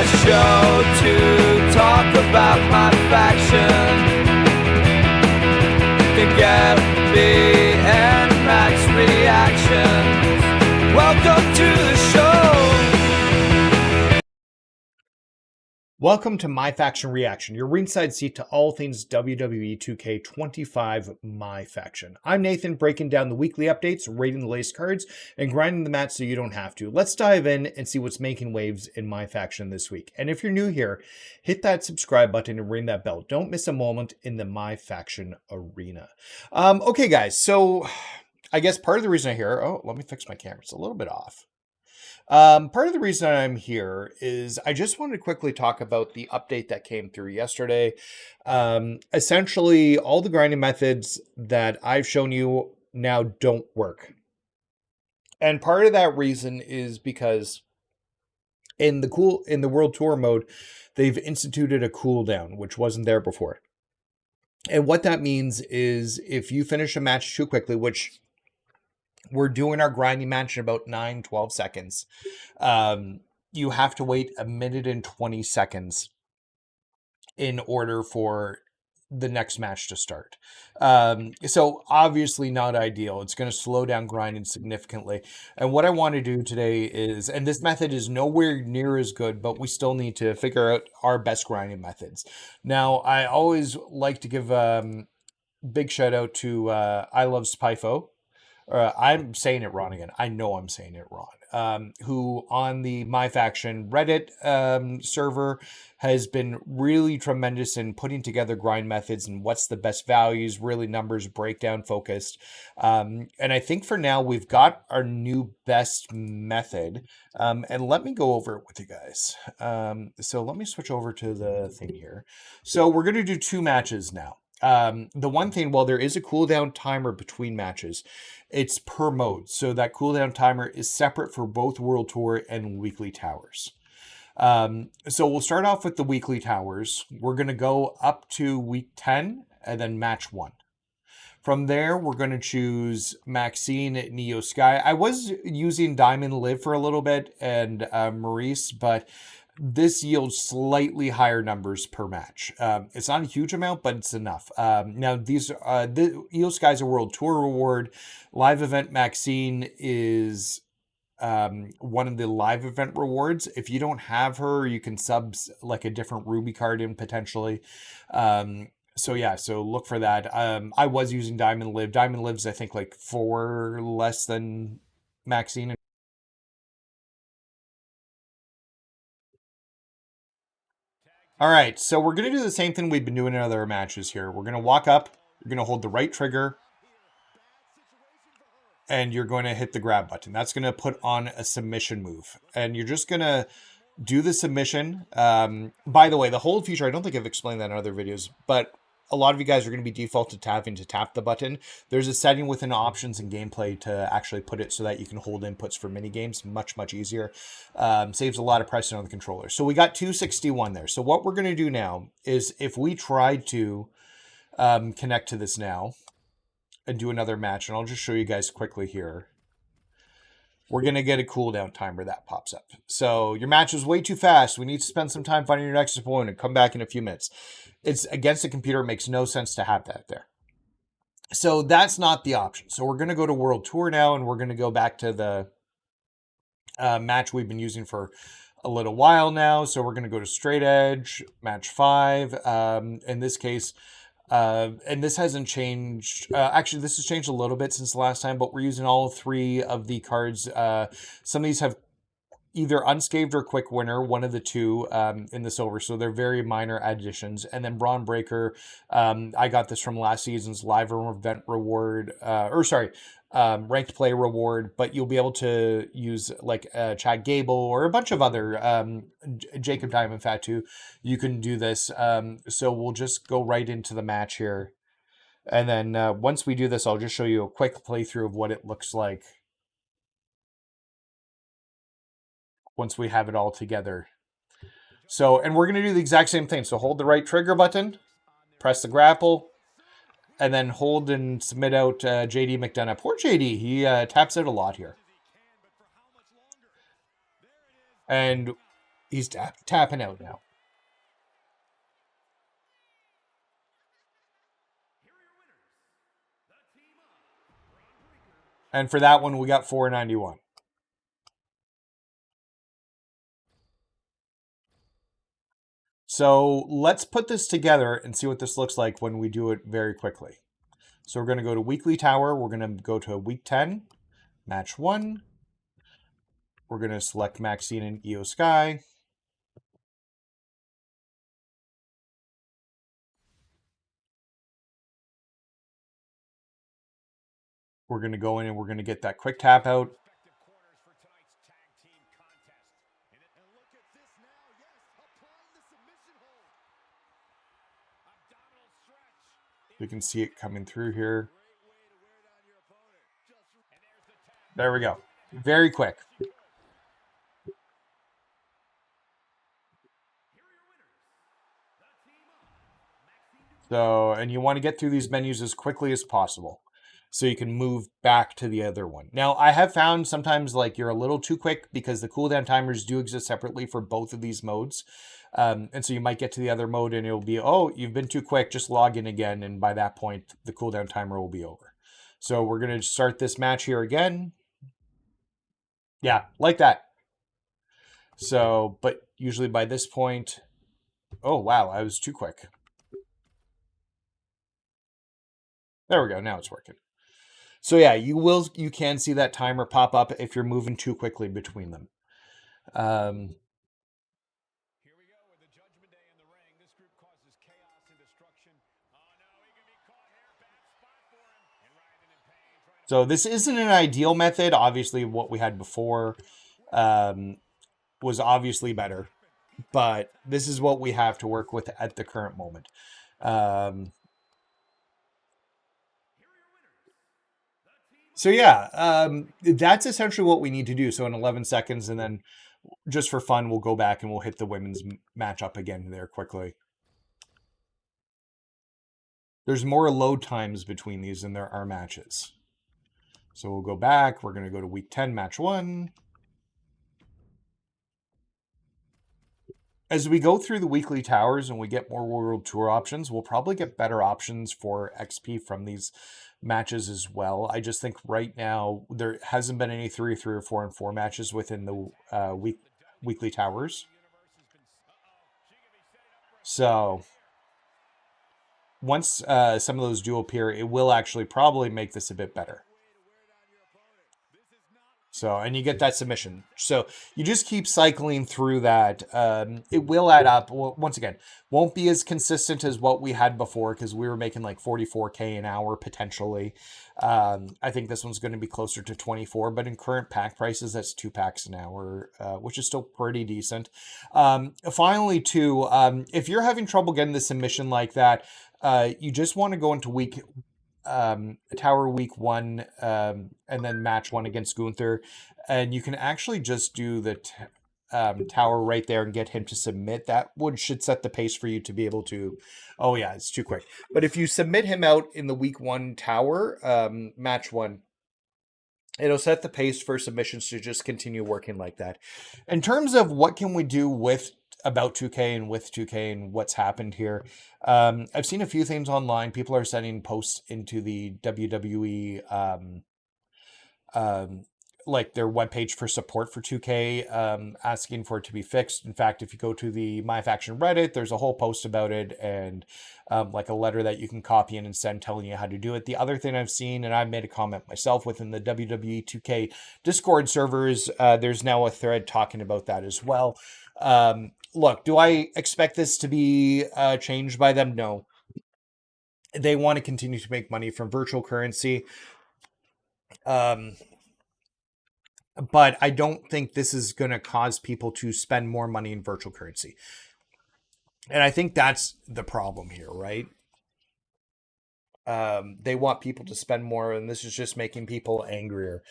a show to talk about my faction. To get me and Max reactions. Welcome to the show. Welcome to MyFaction Reaction, your ringside seat to all things WWE 2K25 MyFaction. I'm Nathan, breaking down the weekly updates, rating the latest cards, and grinding the match so you don't have to. Let's dive in and see what's making waves in MyFaction this week. And if you're new here, hit that subscribe button and ring that bell. Don't miss a moment in the MyFaction arena. Okay, guys, so I guess part of the reason I'm here... Oh, let me fix my camera. It's a little bit off. Part of the reason I'm here is I just wanted to quickly talk about the update that came through yesterday. Essentially, all the grinding methods that I've shown you now don't work. And part of that reason is because in the World Tour mode, they've instituted a cooldown, which wasn't there before. And what that means is if you finish a match too quickly, which we're doing our grinding match in about 9-12 seconds. You have to wait 1 minute and 20 seconds in order for the next match to start. So obviously not ideal. It's going to slow down grinding significantly. And what I want to do today is, and this method is nowhere near as good, but we still need to figure out our best grinding methods. Now, I always like to give big shout out to I Love Spyfo. I'm saying it wrong again. I know I'm saying it wrong. Who on the MyFaction Reddit server has been really tremendous in putting together grind methods and what's the best values, really numbers breakdown focused. And I think for now we've got our new best method. And let me go over it with you guys. So let me switch over to the thing here. So we're going to do 2 matches now. The one thing, while there is a cooldown timer between matches, it's per mode. So that cooldown timer is separate for both World Tour and Weekly Towers. So we'll start off with the Weekly Towers. We're going to go up to week 10 and then match 1. From there, we're going to choose Maxine, Neo Sky. I was using Diamond Liv for a little bit and Maurice, but this yields slightly higher numbers per match. It's not a huge amount, but it's enough. Now, the Eo Sky's a World Tour reward. Live Event Maxine is one of the live event rewards. If you don't have her, you can sub like a different Ruby card in potentially. So yeah, so look for that. I was using Diamond Liv. Diamond Liv's, I think, like 4 less than Maxine. All right, so we're going to do the same thing we've been doing in other matches here. We're going to walk up, you're going to hold the right trigger, and you're going to hit the grab button. That's going to put on a submission move. And you're just going to do the submission. By the way, the hold feature, I don't think I've explained that in other videos, but a lot of you guys are going to be defaulted to having to tap the button. There's a setting within options and gameplay to actually put it so that you can hold inputs for mini games. Much, much easier. Saves a lot of pressure on the controller. So we got 261 there. So what we're going to do now is if we try to connect to this now and do another match, and I'll just show you guys quickly here. We're going to get a cooldown timer that pops up. So your match was way too fast. We need to spend some time finding your next opponent. Come back in a few minutes. It's against the computer. It makes no sense to have that there. So that's not the option. So we're going to go to World Tour now, and we're going to go back to the match we've been using for a little while now. So we're going to go to Straight Edge, match 5. In this case, and this hasn't changed. Actually, this has changed a little bit since the last time, but we're using all 3 of the cards. Some of these have either Unscathed or Quick Winner, one of the 2 in the silver. So they're very minor additions. And then Braun Breaker, I got this from last season's live event reward, ranked play reward, but you'll be able to use like Chad Gable or a bunch of other, Jacob Diamond Fatu. You can do this. So we'll just go right into the match here. And then once we do this, I'll just show you a quick playthrough of what it looks like once we have it all together. So, and we're going to do the exact same thing. So hold the right trigger button, press the grapple, and then hold and submit out JD McDonough. Poor JD, he taps out a lot here. And He's tapping out now. And for that one, we got $4.91. So let's put this together and see what this looks like when we do it very quickly. So we're going to go to Weekly Tower. We're going to go to Week 10, Match 1. We're going to select Maxine and Io Sky. We're going to go in and we're going to get that quick tap out. You can see it coming through here. There we go. Very quick. So, and you want to get through these menus as quickly as possible so you can move back to the other one. Now, I have found sometimes like you're a little too quick because the cooldown timers do exist separately for both of these modes. And so you might get to the other mode and it'll be, oh, you've been too quick, just log in again. And by that point, the cooldown timer will be over. So we're going to start this match here again. Yeah, like that. So, but usually by this point, oh, wow, I was too quick. There we go. Now it's working. So yeah, you can see that timer pop up if you're moving too quickly between them. Here we go with the Judgment Day in the ring. This group causes chaos and destruction. Oh no, he can be caught here. Bad spot for him. And Ryan in pain. So this isn't an ideal method. Obviously, what we had before was obviously better, but this is what we have to work with at the current moment. So yeah, that's essentially what we need to do. So in 11 seconds, and then just for fun, we'll go back and we'll hit the women's matchup again there quickly. There's more load times between these than there are matches. So we'll go back. We're going to go to Week 10, Match 1. As we go through the weekly towers and we get more World Tour options, we'll probably get better options for XP from these matches as well. I just think right now there hasn't been any 3 or 4 and 4 matches within the weekly towers. So once some of those do appear, it will actually probably make this a bit better. So, and you get that submission. So you just keep cycling through that. It will add up. Well, once again, won't be as consistent as what we had before because we were making like 44K an hour potentially. I think this one's going to be closer to 24, but in current pack prices, that's 2 packs an hour, which is still pretty decent. Finally, too, if you're having trouble getting the submission like that, you just want to go into Tower Week 1 and then Match 1 against Gunther, and you can actually just do the tower right there and get him to submit. That should set the pace for you to be able to, oh yeah, it's too quick. But if you submit him out in the Week 1 tower, Match 1, it'll set the pace for submissions to just continue working like that. In terms of what can we do with about 2K and with 2K and what's happened here, I've seen a few things online. People are sending posts into the WWE like their webpage for support for 2K, asking for it to be fixed. In fact, if you go to the MyFaction Reddit, there's a whole post about it and like a letter that you can copy in and send telling you how to do it. The other thing I've seen, and I've made a comment myself within the WWE 2K Discord servers, there's now a thread talking about that as well. Look, do I expect this to be changed by them? No. They want to continue to make money from virtual currency. But I don't think this is going to cause people to spend more money in virtual currency. And I think that's the problem here, right? They want people to spend more, and this is just making people angrier.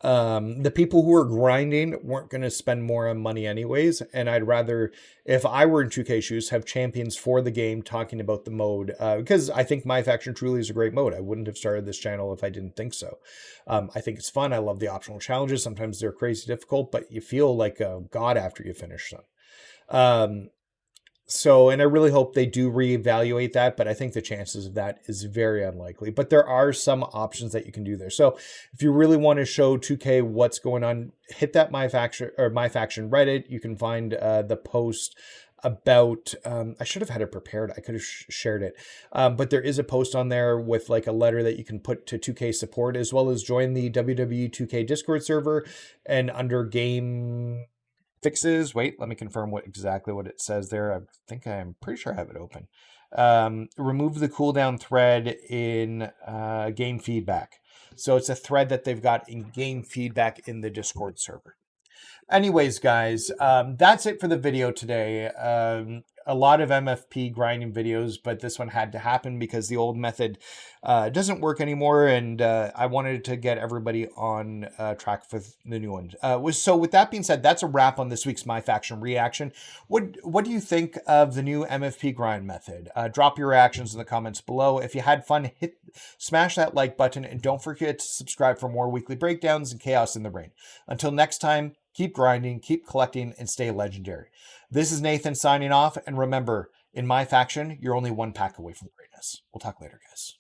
The people who are grinding weren't going to spend more on money anyways, and I'd rather, if I were in 2K shoes, have champions for the game talking about the mode, because I think MyFaction truly is a great mode. I wouldn't have started this channel if I didn't think so. I think it's fun. I love the optional challenges. Sometimes they're crazy difficult, but you feel like a god after you finish them. So, and I really hope they do reevaluate that, but I think the chances of that is very unlikely. But there are some options that you can do there. So if you really want to show 2K what's going on, hit that MyFaction Reddit. You can find the post about, I should have had it prepared. I could have shared it. But there is a post on there with like a letter that you can put to 2K support, as well as join the WWE 2K Discord server, and under game fixes. Wait, let me confirm exactly what it says there. I'm pretty sure I have it open. Remove the cooldown thread in game feedback. So it's a thread that they've got in game feedback in the Discord server. Anyways, guys, that's it for the video today. A lot of MFP grinding videos, but this one had to happen because the old method doesn't work anymore, and I wanted to get everybody on track for the new one. So with that being said, that's a wrap on this week's MyFaction reaction. What do you think of the new MFP grind method? Drop your reactions in the comments below. If you had fun, smash that like button, and don't forget to subscribe for more weekly breakdowns and chaos in the rain. Until next time, keep grinding, keep collecting, and stay legendary. This is Nathan signing off, and remember, in MyFaction, you're only one pack away from greatness. We'll talk later, guys.